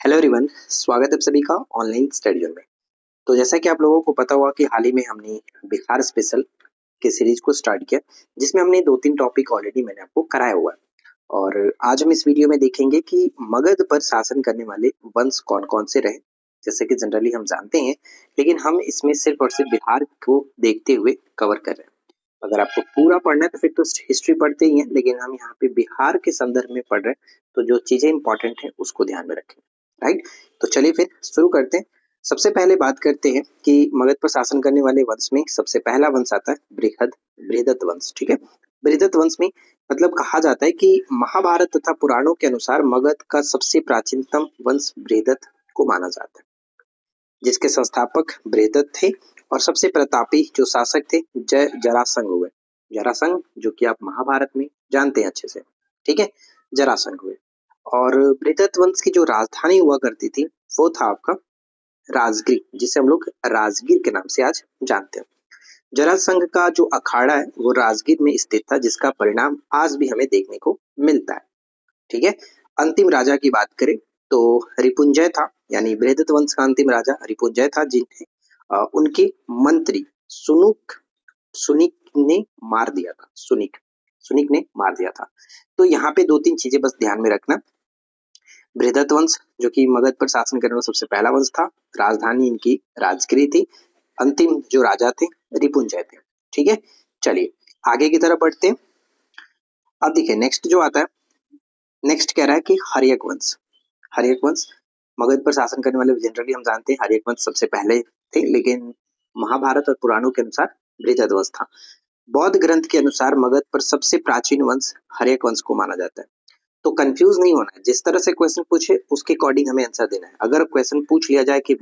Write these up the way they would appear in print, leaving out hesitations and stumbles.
Hello everyone, स्वागत है आप सभी का ऑनलाइन स्टडी जोन में। तो जैसा कि आप लोगों को पता हुआ कि हाल ही में हमने बिहार स्पेशल के सीरीज को स्टार्ट किया, जिसमें हमने 2-3 टॉपिक ऑलरेडी मैंने आपको कराया हुआ है। और आज हम इस वीडियो में देखेंगे कि मगध पर शासन करने वाले वंश कौन-कौन से रहे, जैसे कि जनरली हम जानते हैं, लेकिन हम इसमें सिर्फ और सिर्फ बिहार को देखते हुए कवर कर रहे हैं। अगर आपको पूरा पढ़ना है तो फिर तो हिस्ट्री पढ़ते ही हैं, लेकिन हम यहाँ पे बिहार के संदर्भ में पढ़ रहे हैं, तो जो चीजें इंपॉर्टेंट हैं उसको ध्यान में रखें। राइट, तो चलिए फिर शुरू करते हैं। सबसे पहले बात करते हैं कि मगध पर शासन करने वाले वंश में सबसे पहला वंश आता है बृहद बृहदत्त वंश। ठीक है, बृहदत्त वंश में मतलब कहा जाता है कि महाभारत तथा पुराणों के अनुसार मगध का सबसे प्राचीनतम वंश बृहदत्त को माना जाता है, जिसके संस्थापक बृहदत्त थे और सबसे प्रतापी जो शासक थे जय जरासंध हुए। जरासंध जो कि आप महाभारत में जानते हैं अच्छे से। ठीक है, जरासंध हुए। और बृहदत्त वंश की जो राजधानी हुआ करती थी वो था आपका राजगीर, जिसे हम लोग राजगीर के नाम से आज जानते हैं। जरासंध का जो अखाड़ा है वो राजगीर में स्थित था, जिसका परिणाम आज भी हमें देखने को मिलता है। ठीक है, अंतिम राजा की बात करें तो रिपुंजय था, यानी बृहदत्त वंश का अंतिम राजा रिपुंजय था, जिन्हें उनके मंत्री सुनुक सुनिक ने मार दिया था। सुनिक सुनिक ने मार दिया था। तो यहाँ पे 2-3 चीजें बस ध्यान में रखना। बृहदत्त वंश जो कि मगध पर शासन करने वाला सबसे पहला वंश था, राजधानी इनकी राजगिरी थी, अंतिम जो राजा थे रिपुंजय थे। ठीक है, चलिए आगे की तरफ बढ़ते हैं। अब देखिए नेक्स्ट जो आता है, नेक्स्ट कह रहा है कि हर्यक वंश। हर्यक वंश मगध पर शासन करने वाले जनरली हम जानते हैं हर्यक वंश सबसे पहले थे, लेकिन महाभारत और पुराणों के अनुसार बृहदत्त वंश था। बौद्ध ग्रंथ के अनुसार मगध पर सबसे प्राचीन वंश हर्यक वंश को माना जाता है। तो कंफ्यूज नहीं होना है, जिस तरह से क्वेश्चन पूछे उसके अकॉर्डिंग हमें आंसर देना है। अगर क्वेश्चन पूछ लिया जाए कि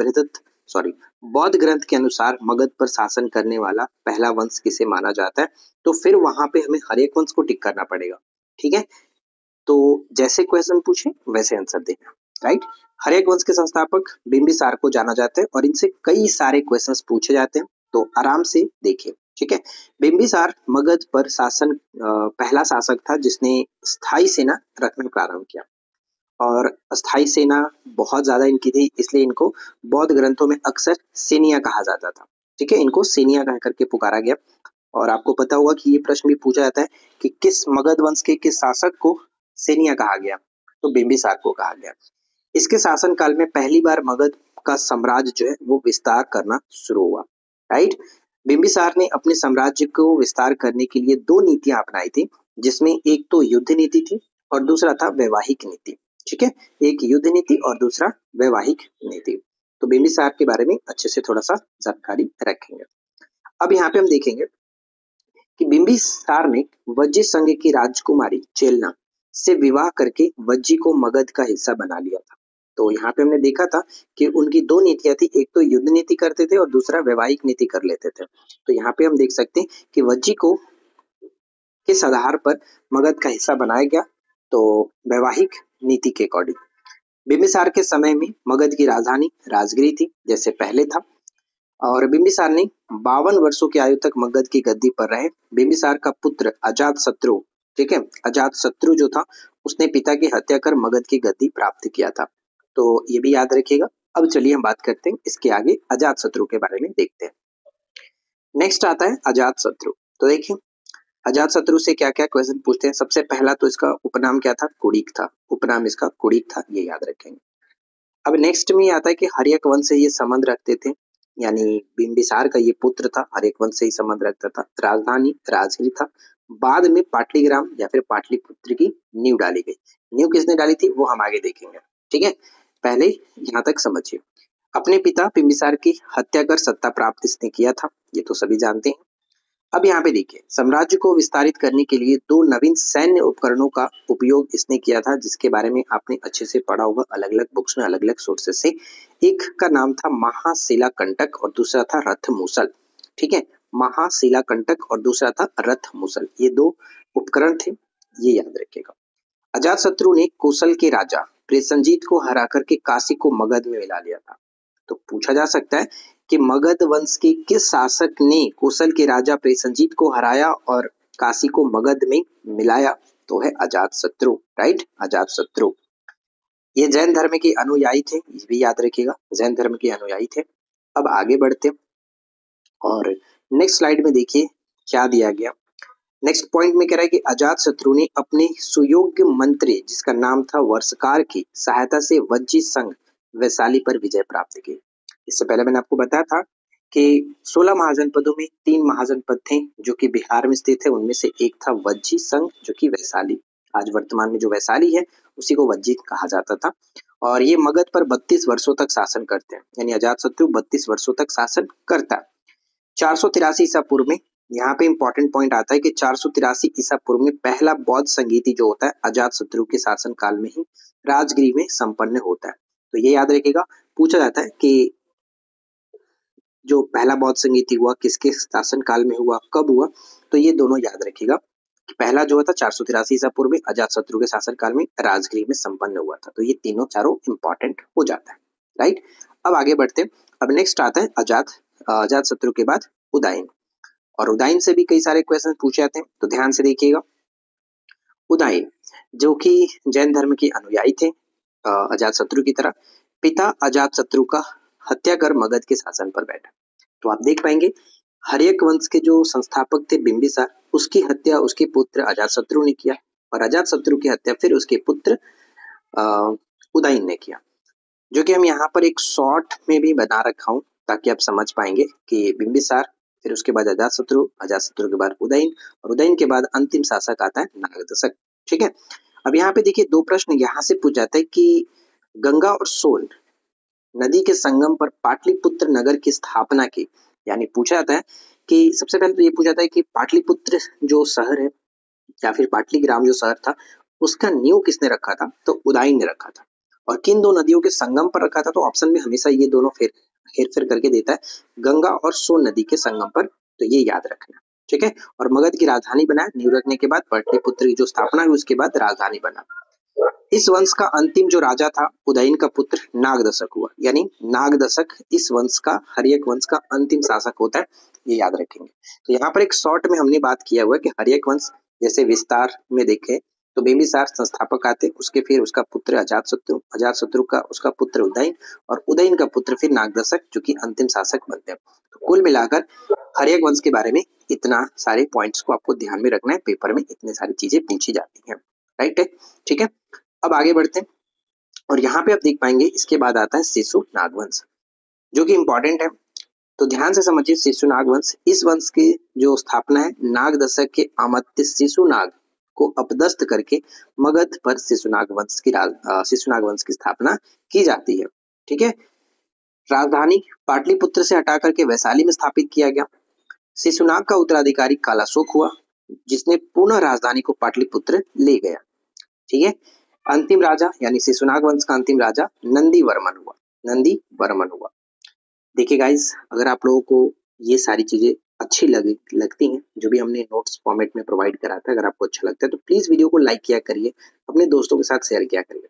बौद्ध ग्रंथ के अनुसार मगध पर शासन करने वाला पहला वंश किसे माना जाता है, तो फिर वहां पे हमें हरेक वंश को टिक करना पड़ेगा। ठीक है, तो जैसे क्वेश्चन पूछे वैसे आंसर देना। राइट, हरेक वंश के संस्थापक बिंबिसार को जाना जाता है और इनसे कई सारे क्वेश्चंस पूछे जाते हैं, तो आराम से देखिए। ठीक है, बिंबिसार मगध पर शासन पहला शासक था जिसने स्थायी सेना रखना प्रारंभ किया। और स्थायी सेना बहुत ज्यादा इनकी थी, इसलिए इनको बौद्ध ग्रंथों में अक्सर सेनिया कहा जाता था। ठीक है, इनको सेनिया कह करके पुकारा गया। और आपको पता होगा कि ये प्रश्न भी पूछा जाता है कि किस मगध वंश के किस शासक को सेनिया कहा गया, तो बिंबिसार को कहा गया। इसके शासन काल में पहली बार मगध का साम्राज्य जो है वो विस्तार करना शुरू हुआ। राइट, बिंबिसार ने अपने साम्राज्य को विस्तार करने के लिए 2 नीतियां अपनाई थी, जिसमें एक तो युद्ध नीति थी और दूसरा था वैवाहिक नीति। ठीक है, एक युद्ध नीति और दूसरा वैवाहिक नीति। तो बिंबिसार के बारे में अच्छे से थोड़ा सा जानकारी रखेंगे। अब यहाँ पे हम देखेंगे कि बिंबिसार ने वज्जी संघ की राजकुमारी चेलना से विवाह करके वज्जी को मगध का हिस्सा बना लिया था। तो यहाँ पे हमने देखा था कि उनकी 2 नीतियां थी, एक तो युद्ध नीति करते थे और दूसरा वैवाहिक नीति कर लेते थे। तो यहाँ पे हम देख सकते हैं कि वज्जी को किस आधार पर मगध का हिस्सा बनाया गया, तो वैवाहिक नीति के अकॉर्डिंग। बिंबिसार के समय में मगध की राजधानी राजगिरी थी जैसे पहले था, और बिंबिसार ने 52 वर्षों की आयु तक मगध की गद्दी पर रहे। बिंबिसार का पुत्र अजातशत्रु, ठीक है, अजातशत्रु जो था उसने पिता की हत्या कर मगध की गद्दी प्राप्त किया था। तो ये भी याद रखिएगा। अब चलिए हम बात करते हैं इसके आगे अजातशत्रु के बारे में देखते हैं। नेक्स्ट आता है अजातशत्रु। तो देखिए अजातशत्रु से क्या क्या क्वेश्चन पूछते हैं। सबसे पहला तो इसका उपनाम क्या था, कुड़िक था। उपनाम इसका कुड़िक था, ये याद रखेंगे। अब नेक्स्ट में आता है कि हर्यक वंश से ये संबंध रखते थे, यानी बिंबिसार का ये पुत्र था, हर्यक वंश से ही संबंध रखता था। राजधानी राजगिरी था। बाद में पाटलीग्राम या फिर पाटलिपुत्र की नींव डाली गई। नींव किसने डाली थी वो हम आगे देखेंगे। ठीक है, पहले यहाँ तक समझिए। अपने पिता बिंबिसार की हत्या कर सत्ता प्राप्त इसने किया था, ये तो सभी जानते हैं। अब यहाँ पे देखिए साम्राज्य को विस्तारित करने के लिए 2 नवीन सैन्य उपकरणों का उपयोग इसने किया था, जिसके बारे में आपने अच्छे से पढ़ा होगा अलग अलग बुक्स में अलग अलग सोर्सेस से। एक का नाम था महाशिला कंटक और दूसरा था रथ मूसल। ठीक है, महाशिला कंटक और दूसरा था रथ मूसल, ये 2 उपकरण थे, ये याद रखिएगा। अजातशत्रु ने कौशल के राजा प्रसेनजीत को हरा करके काशी को मगध में मिला लिया था। तो पूछा जा सकता है कि मगध वंश के किस शासक ने कौशल के राजा प्रसेनजीत को हराया और काशी को मगध में मिलाया, तो है अजातशत्रु। राइट, अजातशत्रु। ये जैन धर्म के अनुयायी थे, ये भी याद रखिएगा, जैन धर्म के अनुयायी थे। अब आगे बढ़ते हैं और नेक्स्ट स्लाइड में देखिए क्या दिया गया। नेक्स्ट पॉइंट में कह रहा है कि अजात शत्रु ने अपने सुयोग्य मंत्री जिसका नाम था वर्षकार की सहायता से वज्जी संघ वैशाली पर विजय प्राप्त की। इससे पहले मैंने आपको बताया था कि 16 महाजनपदों में 3 महाजनपद थे जो कि बिहार में स्थित है, उनमें से एक था वज्जी संघ जो कि वैशाली, आज वर्तमान में जो वैशाली है उसी को वज्जी कहा जाता था। और ये मगध पर 32 वर्षों तक शासन करते हैं, यानी अजात शत्रु 32 वर्षों तक शासन करता है। 483 ईसा पूर्व में, यहाँ पे इंपॉर्टेंट पॉइंट आता है कि 483 ईसा पूर्व में पहला बौद्ध संगीति जो होता है अजात शत्रु के शासन काल में ही राजगृह में संपन्न होता है। तो ये याद रखिएगा, पूछा जाता है कि जो पहला बौद्ध संगीति हुआ किसके शासन काल में हुआ, कब हुआ, तो ये दोनों याद रखिएगा कि पहला जो था 483 ईसा पूर्व में अजात शत्रु के शासन काल में राजगृह में संपन्न हुआ था। तो ये तीनों चारों इंपॉर्टेंट हो जाता है, राइट। अब आगे बढ़ते हैं। अब नेक्स्ट आता है अजात शत्रु के बाद उदयन, और उदयन से भी कई सारे क्वेश्चन पूछे जाते हैं, तो ध्यान से देखिएगा। उदयन जो कि जैन धर्म के अनुयायी थे अजात शत्रु की तरह, पिता अजात शत्रु का हत्या कर मगध के शासन पर बैठा। तो आप देख पाएंगे हर्यक वंश के जो संस्थापक थे बिंबिसार, उसकी हत्या उसके पुत्र अजात शत्रु ने किया, और अजात शत्रु की हत्या फिर उसके पुत्र उदयन ने किया, जो कि हम यहाँ पर एक शॉर्ट में भी बना रखा हूँ ताकि आप समझ पाएंगे कि बिंबिसार, फिर उसके बाद अजात शत्रु के बाद उदयन, और उदयन के बाद अंतिम शासक आता है नागदशक। ठीक है, अब यहाँ पे देखिए 2 प्रश्न यहाँ से पूछ जाते हैं कि गंगा और सोन नदी के संगम पर पाटलिपुत्र नगर की स्थापना की, यानी पूछा जाता है कि सबसे पहले तो ये पूछा जाता है कि पाटलिपुत्र जो शहर है या फिर पाटलिग्राम जो शहर था उसका नींव किसने रखा था, तो उदयन ने रखा था। और किन 2 नदियों के संगम पर रखा था, तो ऑप्शन में हमेशा ये दोनों हेरफेर करके देता है, गंगा और सोन नदी के संगम पर, तो ये याद रखना। ठीक है, और मगध की राजधानी बना, नींव रखने के बाद पाटलिपुत्र की जो स्थापना हुई उसके बाद राजधानी बना। इस वंश का अंतिम जो राजा था उदयन का पुत्र नागदशक हुआ, यानी नागदशक इस वंश का, हर्यक वंश का अंतिम शासक होता है, ये याद रखेंगे। तो यहाँ पर एक शॉर्ट में हमने बात किया हुआ है कि हर्यक वंश जैसे विस्तार में देखे तो बिंबिसार संस्थापक आते, उसके फिर उसका पुत्र अजात शत्रु का उसका पुत्र उदयन, और उदयन का पुत्र फिर नागदशक जो कि अंतिम शासक बनते हैं। तो कुल मिलाकर हर्यक वंश के बारे में इतना सारे पॉइंट्स को आपको ध्यान में रखना है, पेपर में इतने सारी चीजें पूछी जाती हैं, राइट है। ठीक है, अब आगे बढ़ते हैं और यहाँ पे आप देख पाएंगे इसके बाद आता है शिशु नागवंश जो कि इंपॉर्टेंट है। तो ध्यान से समझिए, शिशु नागवंश, इस वंश की जो स्थापना है नागदशक के अमात्य शिशुनाग को अपदस्थ करके मगध पर शिशुनाग वंश की स्थापना की जाती है। ठीक है, राजधानी पाटलिपुत्र से हटा करके वैशाली में स्थापित किया गया। शिशुनाग का उत्तराधिकारी कालाशोक हुआ जिसने पुनः राजधानी को पाटलिपुत्र ले गया। ठीक है, अंतिम राजा यानी शिशुनाग वंश का अंतिम राजा नंदी वर्मन हुआ। देखिए गाइस, अगर आप लोगों को ये सारी चीजें अच्छी लगती हैं जो भी हमने नोट्स फॉर्मेट में प्रोवाइड करा था, अगर आपको अच्छा लगता है तो प्लीज वीडियो को लाइक किया करिए, अपने दोस्तों के साथ शेयर किया करिए।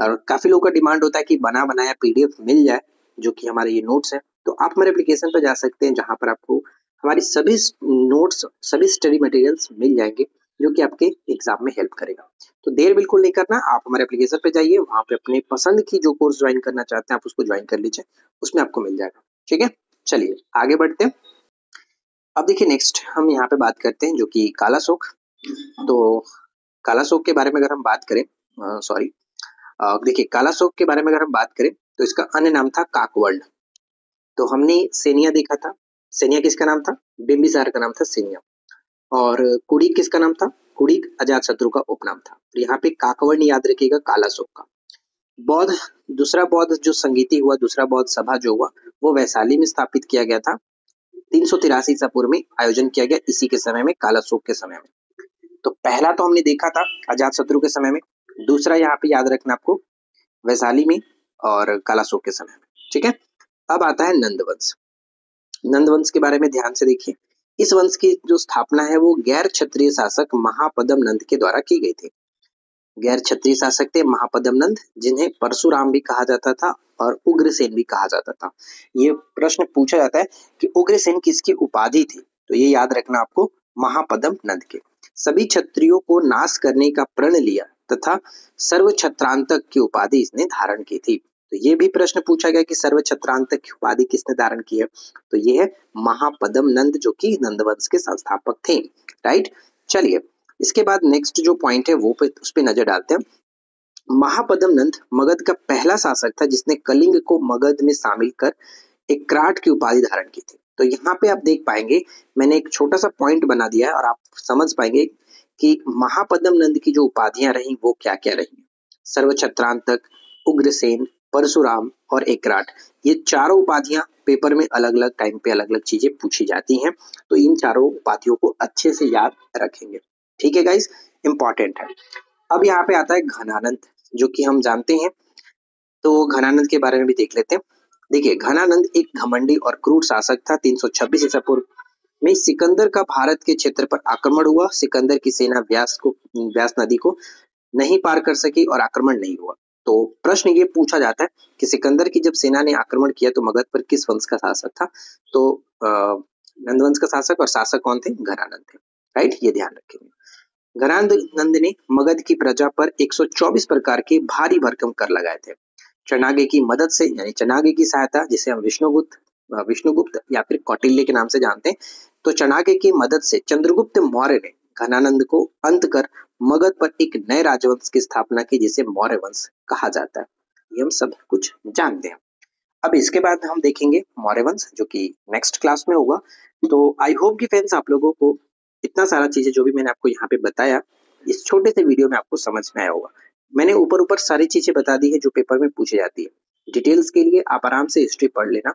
और काफी लोगों का डिमांड होता है कि बना बनाया पीडीएफ मिल जाए जो कि हमारे ये नोट्स है, तो आप हमारे एप्लीकेशन पर जा सकते हैं जहां पर आपको हमारी सभी नोट्स, सभी स्टडी मटेरियल्स मिल जाएंगे जो कि आपके एग्जाम में हेल्प करेगा। तो देर बिल्कुल नहीं करना, आप हमारे एप्लीकेशन पे जाइए, वहां पे अपने पसंद की जो कोर्स ज्वाइन करना चाहते हैं आप उसको ज्वाइन कर लीजिए, उसमें आपको मिल जाएगा। ठीक है, चलिए आगे बढ़ते हैं। अब देखिए नेक्स्ट हम यहाँ पे बात करते हैं जो कि कालाशोक। तो कालाशोक के बारे में अगर हम बात करें, देखिए कालाशोक के बारे में अगर हम बात करें तो इसका अन्य नाम था काकवर्ण। तो हमने सेनिया देखा था, सेनिया किसका नाम था, बिंबिसार का नाम था सेनिया, और कुड़िक किसका नाम था, कुड़िक अजात शत्रु का उपनाम था। तो यहाँ पे काकवर्ण याद रखिएगा कालाशोक का। दूसरा बौद्ध जो संगीति हुआ, दूसरा बौद्ध सभा जो हुआ वो वैशाली में स्थापित किया गया था, 383 ईसा पूर्व में आयोजन किया गया, इसी के समय में कालाशोक के समय में। तो पहला तो हमने देखा था अजात शत्रु के समय में, दूसरा यहाँ पे याद रखना आपको वैशाली में और कालाशोक के समय में। ठीक है, अब आता है नंदवंश। नंदवंश के बारे में ध्यान से देखिए, इस वंश की जो स्थापना है वो गैर क्षत्रिय शासक महापदम नंद के द्वारा की गई थी। गैर क्षत्रिय शासक थे महापदम नंद, जिन्हें परशुराम भी कहा जाता था और उग्रसेन भी कहा जाता था। ये प्रश्न पूछा जाता है कि उग्रसेन किसकी उपाधि थी, तो ये याद रखना आपको महापदम नंद के। सभी क्षत्रियों को नाश करने का प्रण लिया तथा सर्व छत्रांतक की उपाधि इसने धारण की थी। तो ये भी प्रश्न पूछा गया कि सर्व छत्रांतक की उपाधि किसने धारण की है, तो ये है महापद्म नंद जो कि नंदवंश के संस्थापक थे। राइट, चलिए इसके बाद नेक्स्ट जो पॉइंट है वो उस पर नजर डालते हैं। महापद्म नंद मगध का पहला शासक था जिसने कलिंग को मगध में शामिल कर एक क्राट की उपाधि धारण की थी। तो यहाँ पे आप देख पाएंगे मैंने एक छोटा सा पॉइंट बना दिया है और आप समझ पाएंगे कि महापद्म नंद की जो उपाधियां रही वो क्या क्या रही। सर्वछत्रांतक, उग्रसेन, परशुराम और एकराट, ये चारों उपाधियां पेपर में अलग अलग टाइम पे अलग अलग चीजें पूछी जाती हैं, तो इन चारों उपाधियों को अच्छे से याद रखेंगे। ठीक है गाइस, इंपॉर्टेंट है। अब यहाँ पे आता है घनानंद, जो कि हम जानते हैं, तो घनानंद के बारे में भी देख लेते हैं। देखिए, घनानंद एक घमंडी और क्रूर शासक था। 326 ईसा पूर्व में सिकंदर का भारत के क्षेत्र पर आक्रमण हुआ। सिकंदर की सेना व्यास नदी को नहीं पार कर सकी और आक्रमण नहीं हुआ। तो प्रश्न ये पूछा जाता है कि सिकंदर की जब सेना ने आक्रमण किया तो मगध पर किस वंश का शासक था, तो नंदवंश का शासक, और शासक कौन थे, घनानंद थे। राइट, ये ध्यान रखेंगे। घनानंद ने मगध की प्रजा पर 124 प्रकार के भारी भरकम कर लगाए थे। चनागे की मदद से, यानी चनागे की सहायता, जिसे हम विष्णुगुप्त या फिर कौटिल्य के नाम से जानते हैं, तो चनागे की मदद से चंद्रगुप्त मौर्य ने घनानंद को अंत कर मगध पर एक नए राजवंश की स्थापना की जिसे मौर्य वंश कहा जाता है। ये हम सब कुछ जानते हैं। अब इसके बाद हम देखेंगे मौर्य वंश, जो कि नेक्स्ट क्लास में होगा। तो आई होप कि फ्रेंड्स आप लोगों को इतना सारा चीजें जो भी मैंने आपको यहाँ पे बताया इस छोटे से वीडियो में आपको समझ में आया होगा। मैंने ऊपर ऊपर सारी चीजें बता दी है जो पेपर में पूछी जाती है। डिटेल्स के लिए आप आराम से हिस्ट्री पढ़ लेना,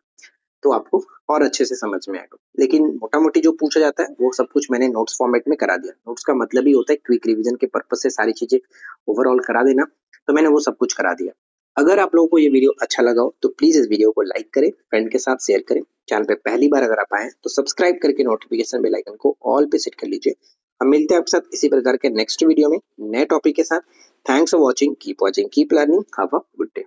तो आपको और अच्छे से समझ में आएगा। लेकिन मोटा मोटी जो पूछा जाता है वो सब कुछ मैंने नोट्स फॉर्मेट में करा दिया। नोट्स का मतलब ही होता है क्विक रिवीजन के पर्पज से सारी चीजें ओवरऑल करा देना, तो मैंने वो सब कुछ करा दिया। अगर आप लोगों को ये वीडियो अच्छा लगा हो तो प्लीज इस वीडियो को लाइक करें, फ्रेंड के साथ शेयर करें। चैनल पे पहली बार अगर आप आए तो सब्सक्राइब करके नोटिफिकेशन बेल आइकन को ऑल पे सेट कर लीजिए। हम मिलते हैं आपके साथ इसी प्रकार के नेक्स्ट वीडियो में नए टॉपिक के साथ। Thanks for watching, keep learning, have a good day.